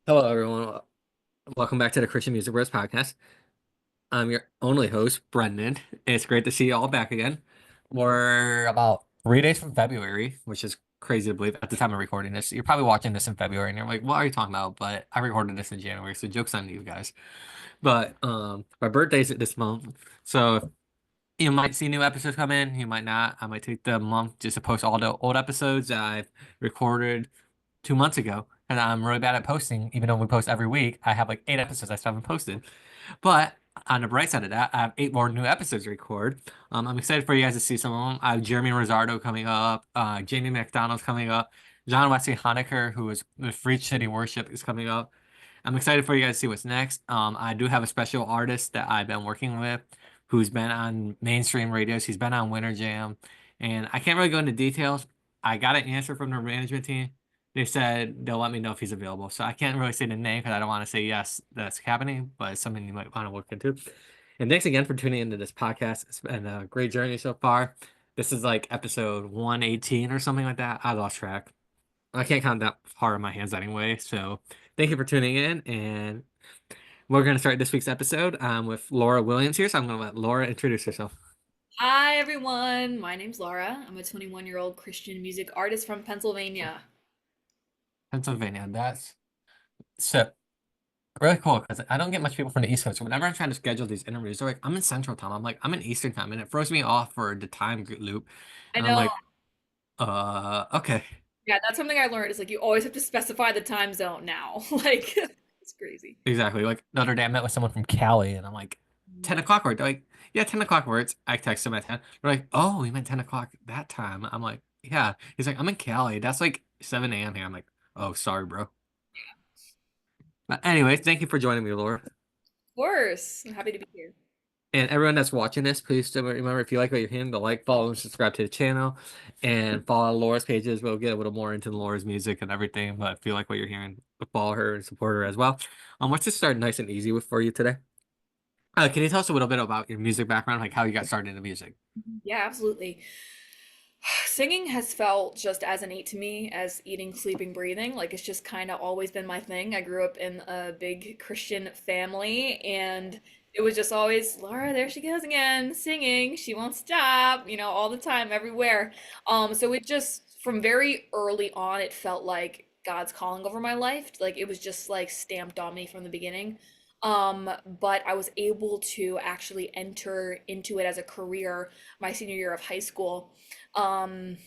Hello, everyone. Welcome back to the Christian Music Bros podcast. I'm your only host, Brendan. It's great to see you all back again. We're about 3 days from February, which is crazy to believe at the time of recording this. You're probably watching this in February and you're like, what are you talking about? But I recorded this in January, so joke's on you guys. But my birthday's this month, so you might see new episodes come in, you might not. I might take the month just to post all the old episodes that I've recorded 2 months ago. And I'm really bad at posting, even though we post every week. I have like 8 episodes I still haven't posted. But on the bright side of that, I have 8 more new episodes to record. I'm excited for you guys to see some of them. I have Jeremy Rosardo coming up, Jamie McDonald's coming up, John Wesley Honecker, who is with Free City Worship, is coming up. I'm excited for you guys to see what's next. I do have a special artist that I've been working with who's been on mainstream radios. He's been on Winter Jam, and I can't really go into details. I got an answer from the management team. They said they'll let me know if he's available. So I can't really say the name because I don't want to say yes, that's happening, but it's something you might want to look into. And thanks again for tuning into this podcast. It's been a great journey so far. This is like episode 118 or something like that. I lost track. I can't count that far in my hands anyway. So thank you for tuning in. And we're going to start this week's episode with Laura Williams here. So I'm going to let Laura introduce herself. Hi everyone, my name's Laura. I'm a 21-year-old Christian music artist from Pennsylvania. Pennsylvania. That's so really cool because I don't get much people from the East Coast. So whenever I'm trying to schedule these interviews, they're like, I'm in Central Time. I'm like, I'm in Eastern Time. And it throws me off for the time loop. I And I'm know, like, okay. yeah, that's something I learned is like you always have to specify the time zone now. Like it's crazy. Exactly. Like the other day, I met with someone from Cali and I'm like, 10 o'clock works. They're like, yeah, 10 o'clock works. I text them at 10. They're like, oh, we meant 10 o'clock that time. I'm like, yeah. He's like, I'm in Cali. That's like 7 a.m. here. I'm like, oh, sorry, bro. But anyway, thank you for joining me, Laura. Of course, I'm happy to be here. And everyone that's watching this, please still remember if you like what you're hearing, to like, follow, and subscribe to the channel. And follow Laura's pages. We'll get a little more into Laura's music and everything. But if you like what you're hearing, follow her and support her as well. Let's just start nice and easy with for you today. Can you tell us a little bit about your music background, like how you got started into music? Yeah, absolutely. Singing has felt just as innate to me as eating, sleeping, breathing. Like it's just kind of always been my thing. I grew up in a big Christian family and it was just always, Laura, there she goes again, singing. She won't stop, all the time, everywhere. So it just from very early on, it felt like God's calling over my life. Like it was just like stamped on me from the beginning. But I was able to actually enter into it as a career my senior year of high school. um,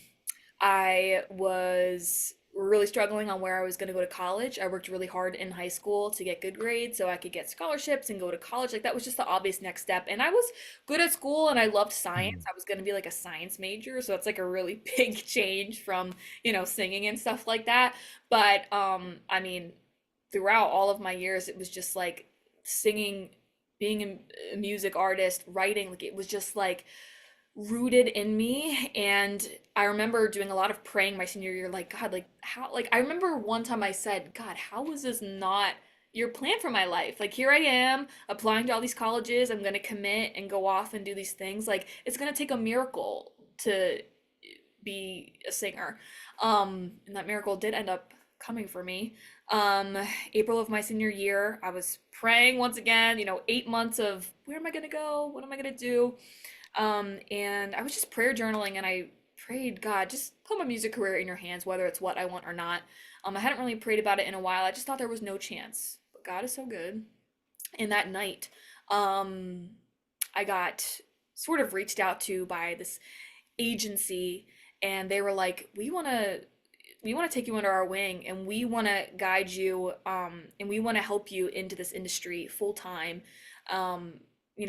I was really struggling on where I was going to go to college. I worked really hard in high school to get good grades so I could get scholarships and go to college. Like that was just the obvious next step. And I was good at school and I loved science. Mhm. I was going to be like a science major, so that's like a really big change from, singing and stuff like that. But I mean, throughout all of my years it was just like singing, being a music artist, writing, like it was just like rooted in me. And I remember doing a lot of praying my senior year, like, God, like how, like I remember one time I said, God, how is this not your plan for my life? Like here I am applying to all these colleges, I'm gonna commit and go off and do these things. Like it's gonna take a miracle to be a singer. And that miracle did end up coming for me. Um, April of my senior year, I was praying once again, 8 months of where am I gonna go? What am I gonna do? And I was just prayer journaling and I prayed, God, just put my music career in your hands, whether it's what I want or not. I hadn't really prayed about it in a while. I just thought there was no chance. But God is so good. And that night, um, I got sort of reached out to by this agency and they were like, we want to take you under our wing and we want to guide you, and we want to help you into this industry full time. um,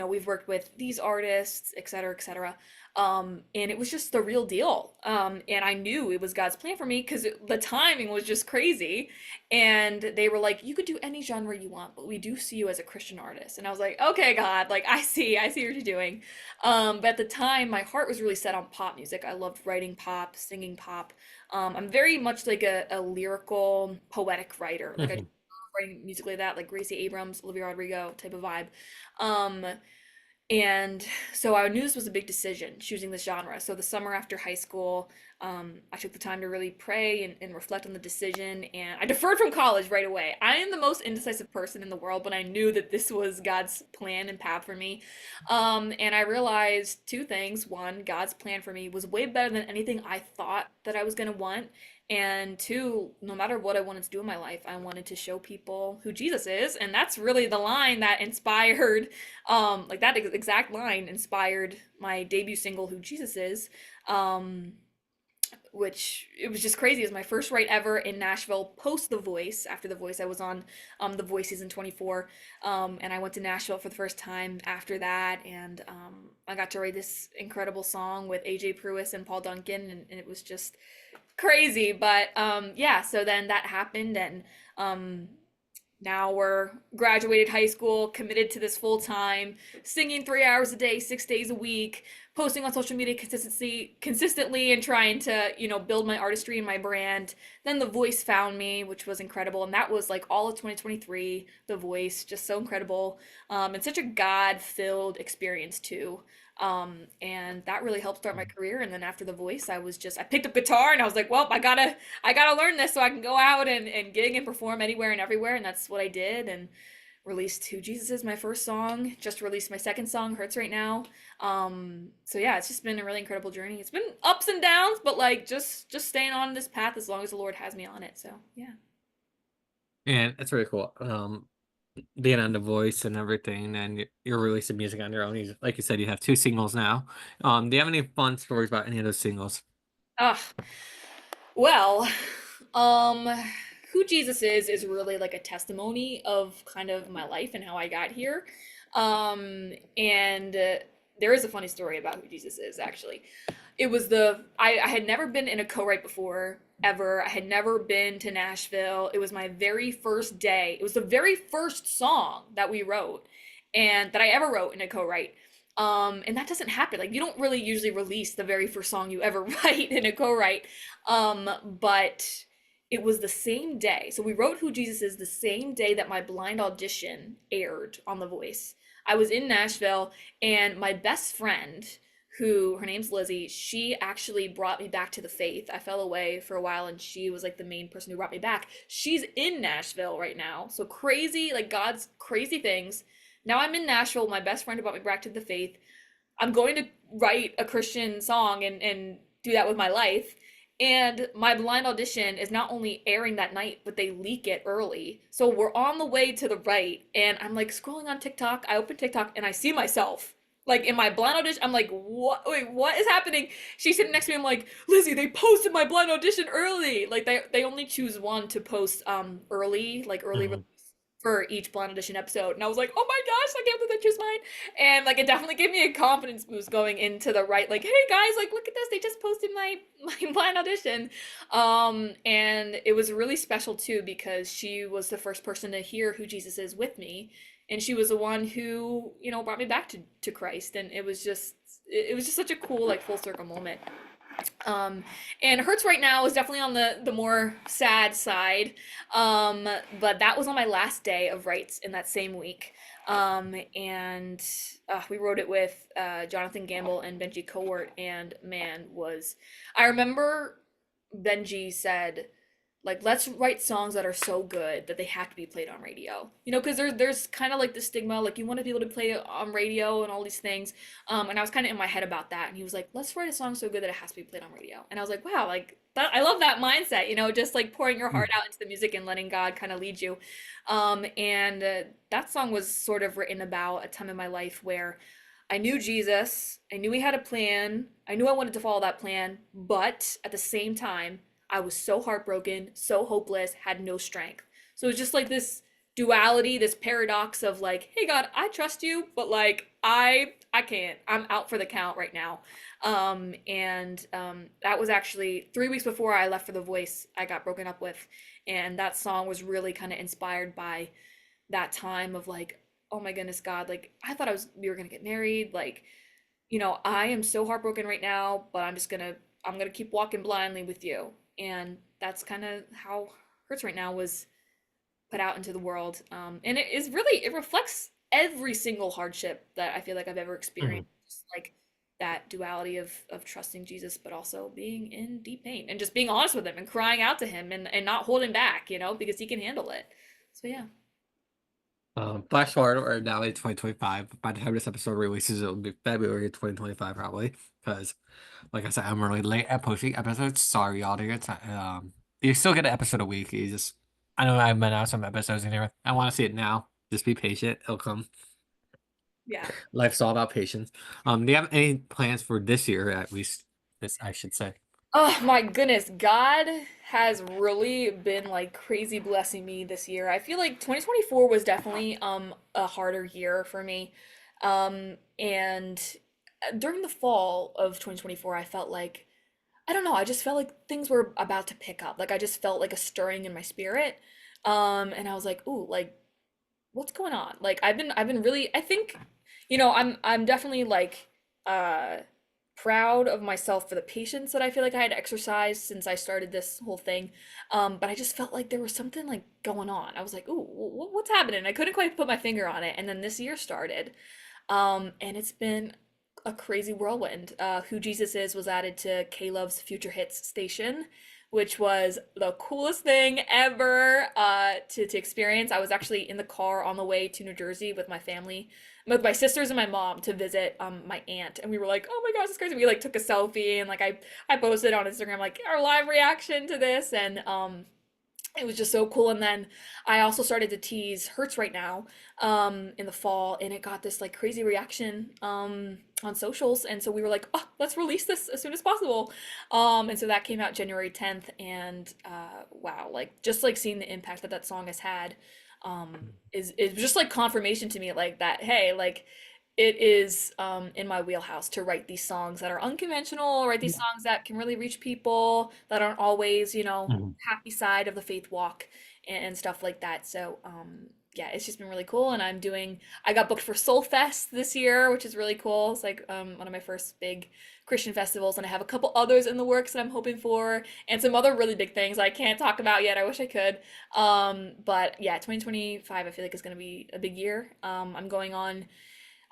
we've worked with these artists, et cetera, et cetera. And it was just the real deal. And I knew it was God's plan for me because the timing was just crazy. And they were like, you could do any genre you want, but we do see you as a Christian artist. And I was like, okay, God, like I see what you're doing. But at the time, my heart was really set on pop music. I loved writing pop, singing pop. I'm very much like a lyrical, poetic writer. Like I Mhm. writing music like that, like Gracie Abrams, Olivia Rodrigo type of vibe. Um, and so I knew this was a big decision, choosing this genre. So the summer after high school, I took the time to really pray and reflect on the decision, and I deferred from college right away. I am the most indecisive person in the world, but I knew that this was God's plan and path for me. And I realized two things. One, God's plan for me was way better than anything I thought that I was going to want. And two, no matter what I wanted to do in my life, I wanted to show people who Jesus is. And that's really the line that inspired, like that exact line inspired my debut single, Who Jesus Is. Um, which it was just crazy. It was my first write ever in Nashville post The Voice. After The Voice, I was on The Voice season 24, and I went to Nashville for the first time after that, and I got to write this incredible song with AJ Pruis and Paul Duncan, and it was just crazy. But yeah, so then that happened, and um, now we're graduated high school, committed to this full time, singing 3 hours a day, 6 days a week, posting on social media consistently, and trying to build my artistry and my brand. Then The Voice found me, which was incredible, and that was like all of 2023. The Voice, just so incredible, and such a God-filled experience too. And that really helped start my career. And then after The Voice, I picked up guitar and I was like, well, I gotta learn this so I can go out and gig and perform anywhere and everywhere. And that's what I did, and released Who Jesus Is, my first song. Just released my second song, Hurts Right Now. So yeah, it's just been a really incredible journey. It's been ups and downs, but like just staying on this path as long as the Lord has me on it. So yeah. And it's really cool. Being on The Voice and everything, and you're releasing music on your own. Like you said, you have two singles now. Do you have any fun stories about any of those singles? Ah, well, um, who Jesus is really like a testimony of kind of my life and how I got here. And there is a funny story about who Jesus is actually. It was I had never been in a co-write before ever. I had never been to Nashville. It was my very first day. It was the very first song that we wrote and that I ever wrote in a co-write. And that doesn't happen. Like you don't really usually release the very first song you ever write in a co-write. But it was the same day. So we wrote Who Jesus Is the same day that my blind audition aired on The Voice. I was in Nashville, and my best friend, who her name's Lizzie, she actually brought me back to the faith. I fell away for a while, and she was like the main person who brought me back. She's in Nashville right now. So crazy, like God's crazy things. Now I'm in Nashville. My best friend brought me back to the faith. I'm going to write a Christian song and do that with my life. And my blind audition is not only airing that night, but they leak it early. So we're on the way to the right, and I'm like scrolling on TikTok. I open TikTok and I see myself. Like in my blind audition, I'm like, what? Wait, what is happening? She's sitting next to me. I'm like, Lizzie, they posted my blind audition early. Like they only choose one to post early, like early Mhm. for each blind audition episode, and I was like, oh my gosh, I can't believe I choose mine. And like it definitely gave me a confidence boost going into the right, like, hey guys, like look at this, they just posted my blind audition. And it was really special too because she was the first person to hear Who Jesus Is with me, and she was the one who brought me back to Christ, and it was just such a cool like full circle moment. um, and Hurts Right Now is definitely on the more sad side. But that was on my last day of rights in that same week. And we wrote it with Jonathan Gamble and Benji Cowart, and man, was I remember Benji said, like, let's write songs that are so good that they have to be played on radio. Because there's kind of like the stigma, like you want to be able to play it on radio and all these things. And I was kind of in my head about that. And he was like, let's write a song so good that it has to be played on radio. And I was like, wow, like that, I love that mindset. Just like pouring your heart out into the music and letting God kind of lead you. And that song was sort of written about a time in my life where I knew Jesus, I knew he had a plan, I knew I wanted to follow that plan, but at the same time, I was so heartbroken, so hopeless, had no strength. So it's just like this duality, this paradox of like, hey God, I trust you, but like I can't. I'm out for the count right now. And that was actually 3 weeks before I left for The Voice. I got broken up with, and that song was really kind of inspired by that time of like, oh my goodness, God, like I thought we were gonna get married, like I am so heartbroken right now, but I'm gonna keep walking blindly with you. And that's kind of how Hurts Right Now was put out into the world. And it reflects every single hardship that I feel like I've ever Mhm. experienced. Like that duality of trusting Jesus, but also being in deep pain and just being honest with him and crying out to him and not holding back, because he can handle it. So yeah. Flash forward or now in 2025. By the time this episode releases, it'll be February 2025 probably. Because, like I said, I'm really late at posting episodes. Sorry, audience. You still get an episode a week. I know I've been out some episodes in here. I want to see it now. Just be patient. It'll come. Yeah. Life's all about patience. Do you have any plans for this year, at least? This, I should say. Oh my goodness, God has really been like crazy blessing me this year. I feel like 2024 was definitely a harder year for me. And during the fall of 2024, I felt like I don't know, I just felt like things were about to pick up. Like I just felt like a stirring in my spirit. And I was like, "Ooh, like what's going on?" Like I've been really I think I'm definitely like uh proud of myself for the patience that I feel like I had exercised since I started this whole thing. But I just felt like there was something like going on. I was like, "Ooh, what's happening?" I couldn't quite put my finger on it. And then this year started. And it's been a crazy whirlwind. Who Jesus Is was added to K-Love's Future Hits station, which was the coolest thing ever to experience. I was actually in the car on the way to New Jersey with my family, with my sisters and my mom to visit my aunt, and we were like, "Oh my gosh, it's crazy!" We like took a selfie and like I posted on Instagram like our live reaction to this, and it was just so cool. And then I also started to tease Hurts Right Now in the fall, and it got this like crazy reaction on socials. And so we were like, oh, let's release this as soon as possible. And so that came out January 10th. And wow, like just like seeing the impact that that song has had is just like confirmation to me, like that, hey, like it is in my wheelhouse to write these songs that are unconventional, write these songs that can really reach people that aren't always, Mhm. happy side of the faith walk and stuff like that. So, yeah, it's just been really cool. And I got booked for Soul Fest this year, which is really cool. It's like one of my first big Christian festivals, and I have a couple others in the works that I'm hoping for, and some other really big things I can't talk about yet. I wish I could. But yeah, 2025, I feel like is going to be a big year. I'm going on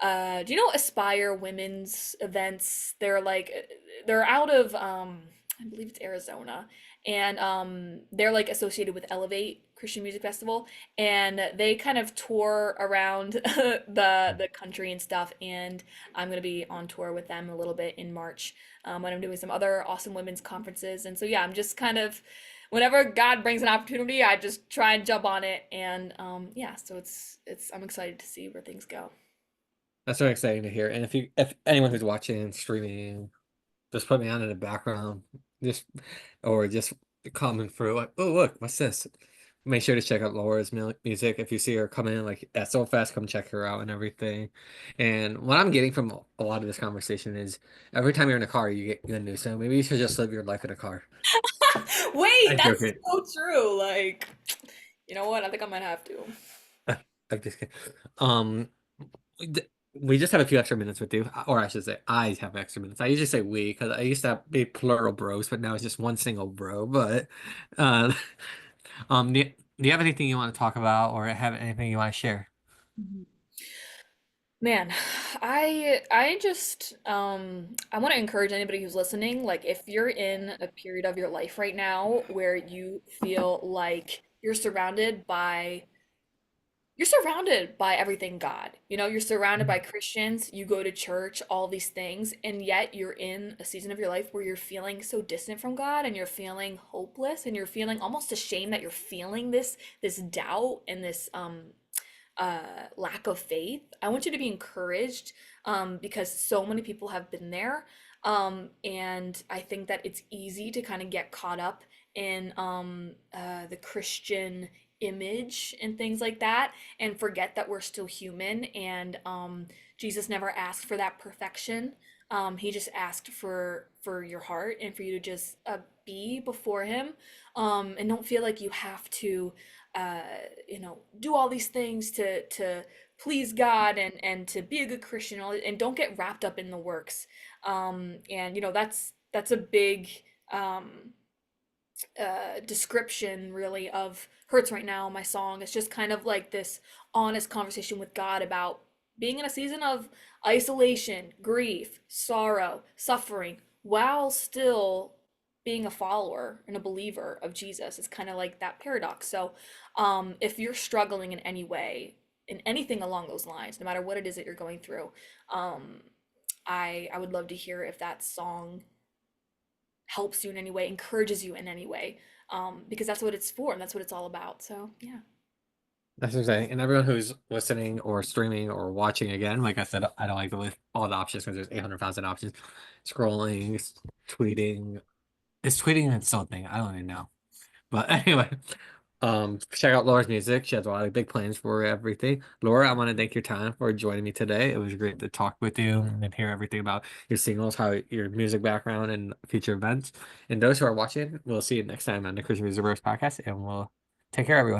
do you know Aspire women's events? They're out of I believe it's Arizona, and they're like associated with Elevate Christian Music Festival, and they kind of tour around the country and stuff. And I'm gonna be on tour with them a little bit in March, when I'm doing some other awesome women's conferences. And so yeah, I'm just kind of whenever God brings an opportunity, I just try and jump on it. And yeah, so it's I'm excited to see where things go. That's very exciting to hear. And if anyone who's watching and streaming, just put me on in the background, just or just comment through like, oh look, what's this? Make sure to check out Laura's music. If you see her come in like that's so fast, come check her out and everything. And what I'm getting from a lot of this conversation is every time you're in a car, you get a new song. Maybe you should just live your life in a car. Wait, I'm that's joking. so true. Like, you know what? I think I might have to. I'm just kidding. Um, we just have a few extra minutes with you, or I should say, I have extra minutes. I usually say we because I used to have be plural bros, but now it's just one single bro. But, uh, do you have anything you want to talk about, or have anything you want to share? Mhm. Man, I just I want to encourage anybody who's listening, like if you're in a period of your life right now where you feel like you're surrounded by everything God. You're surrounded by Christians, you go to church, all these things, and yet you're in a season of your life where you're feeling so distant from God and you're feeling hopeless and you're feeling almost ashamed that you're feeling this doubt and this lack of faith. I want you to be encouraged because so many people have been there. And I think that it's easy to kind of get caught up in the Christian image and things like that and forget that we're still human. And Jesus never asked for that perfection. He just asked for your heart and for you to just be before him, and don't feel like you have to uh, do all these things to please God and to be a good Christian, and don't get wrapped up in the works. And that's a big um, description really of Hurts Right Now, my song. It's just kind of like this honest conversation with God about being in a season of isolation, grief, sorrow, suffering, while still being a follower and a believer of Jesus. It's kind of like that paradox. So, if you're struggling in any way, in anything along those lines, no matter what it is that you're going through, um, I would love to hear if that song helps you in any way, encourages you in any way, because that's what it's for and that's what it's all about. So, yeah. That's what I'm saying. And everyone who's listening or streaming or watching again, like I said, I don't like to list all the options because there's 800,000 options. Scrolling, tweeting. Is tweeting and something? I don't even know. But anyway, check out Laura's music. She has a lot of big plans for everything. Laura, I want to thank your time for joining me today. It was great to talk with you and hear everything about your singles, how your music background and future events. And those who are watching, we'll see you next time on the Christian Music Roast podcast, and we'll take care, everyone.